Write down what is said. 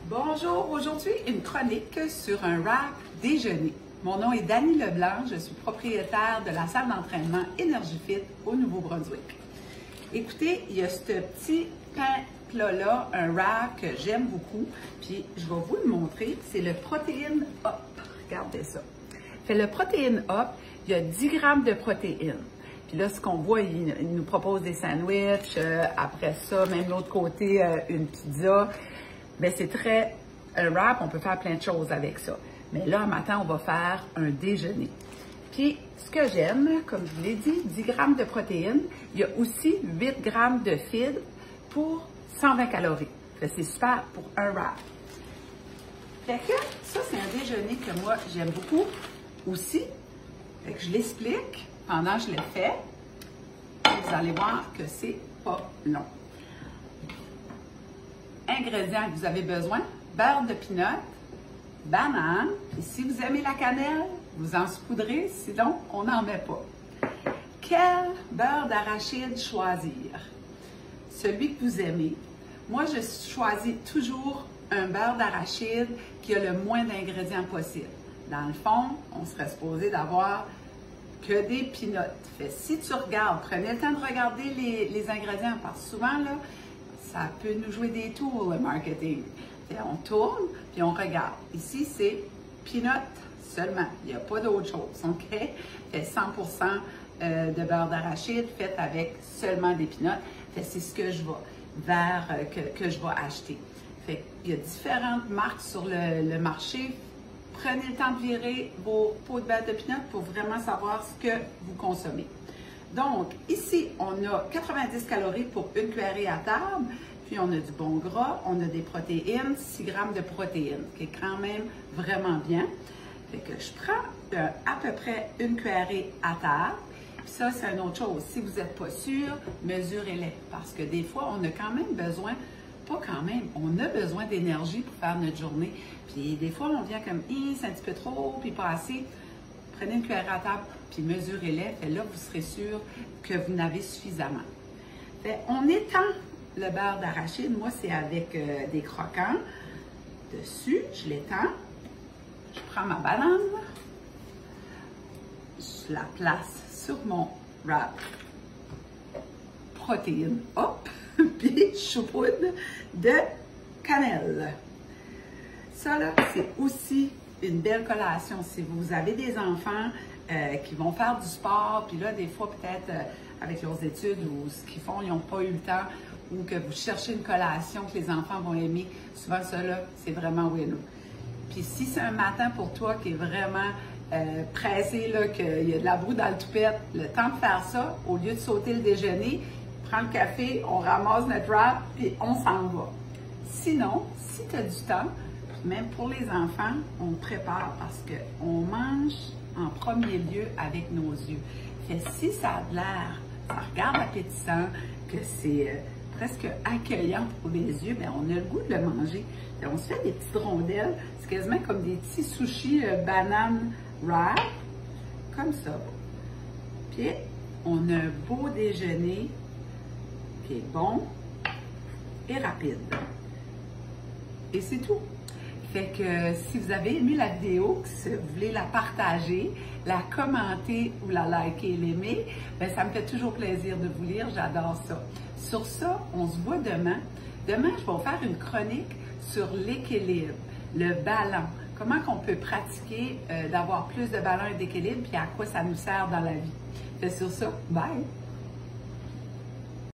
Bonjour, aujourd'hui une chronique sur un wrap déjeuner. Mon nom est Dani Leblanc, je suis propriétaire de la salle d'entraînement EnergyFit au Nouveau-Brunswick. Écoutez, il y a ce petit pain plat-là, un wrap que j'aime beaucoup, puis je vais vous le montrer, c'est le Protein Up. Regardez ça. Le Protein Up, il y a 10 grammes de protéines. Puis là, ce qu'on voit, il nous propose des sandwichs, après ça, même de l'autre côté, une pizza. Bien, c'est très... Un wrap, on peut faire plein de choses avec ça. Mais là, un matin, on va faire un déjeuner. Puis, ce que j'aime, comme je vous l'ai dit, 10 grammes de protéines. Il y a aussi 8 grammes de fibres pour 120 calories. C'est super pour un wrap. Fait que ça, c'est un déjeuner que moi, j'aime beaucoup aussi. Fait que je l'explique pendant que je le fais. Vous allez voir que c'est pas long. Ingrédients que vous avez besoin, beurre de pinot, banane, et si vous aimez la cannelle, vous en saupoudrez, sinon on n'en met pas. Quel beurre d'arachide choisir? Celui que vous aimez. Moi, je choisis toujours un beurre d'arachide qui a le moins d'ingrédients possible. Dans le fond, on serait supposé d'avoir que des pinottes. Fait, si tu regardes, prenez le temps de regarder les ingrédients, parce que souvent, là, ça peut nous jouer des tours, le marketing. Fait, on tourne, puis on regarde. Ici, c'est peanut seulement. Il n'y a pas d'autre chose, OK? Fait 100% de beurre d'arachide fait avec seulement des peanuts. Fait c'est ce que je vais que je vais acheter. Fait il y a différentes marques sur le marché. Prenez le temps de virer vos pots de beurre de peanut pour vraiment savoir ce que vous consommez. Donc, ici, on a 90 calories pour une cuillerée à table, puis on a du bon gras, on a des protéines, 6 grammes de protéines, qui est quand même vraiment bien. Fait que je prends à peu près une cuillerée à table. Puis ça, c'est une autre chose. Si vous n'êtes pas sûr, mesurez-les. Parce que des fois, on a quand même besoin, pas quand même, on a besoin d'énergie pour faire notre journée. Puis des fois, on vient comme, c'est un petit peu trop, puis pas assez. Prenez une cuillère à table, puis mesurez-les. Fait là, vous serez sûr que vous n'avez suffisamment. Fait, on étend le beurre d'arachide. Moi, c'est avec des croquants dessus. Je l'étends. Je prends ma banane. Je la place sur mon wrap. Protéine. Hop! Puis je saupoudre de cannelle. Ça, là, c'est aussi une belle collation. Si vous avez des enfants qui vont faire du sport, puis là, des fois, peut-être avec leurs études ou ce qu'ils font, ils n'ont pas eu le temps, ou que vous cherchez une collation que les enfants vont aimer, souvent, ça, là, c'est vraiment win. Puis si c'est un matin pour toi qui est vraiment pressé, là, qu'il y a de la boue dans le toupette, le temps de faire ça, au lieu de sauter le déjeuner, prends le café, on ramasse notre wrap, puis on s'en va. Sinon, si tu as du temps, même pour les enfants, on prépare parce qu'on mange en premier lieu avec nos yeux. Fait, si ça a de l'air, ça regarde appétissant, que c'est presque accueillant pour les yeux, bien, on a le goût de le manger. Fait, on se fait des petites rondelles, c'est quasiment comme des petits sushis banane wrap, comme ça. Puis, on a un beau déjeuner qui est bon et rapide. Et c'est tout. Fait que si vous avez aimé la vidéo, si vous voulez la partager, la commenter ou la liker et l'aimer, bien, ça me fait toujours plaisir de vous lire, j'adore ça. Sur ça, on se voit demain. Demain, je vais vous faire une chronique sur l'équilibre, le ballon. Comment qu'on peut pratiquer d'avoir plus de ballon et d'équilibre, puis à quoi ça nous sert dans la vie. Fait sur ça, bye!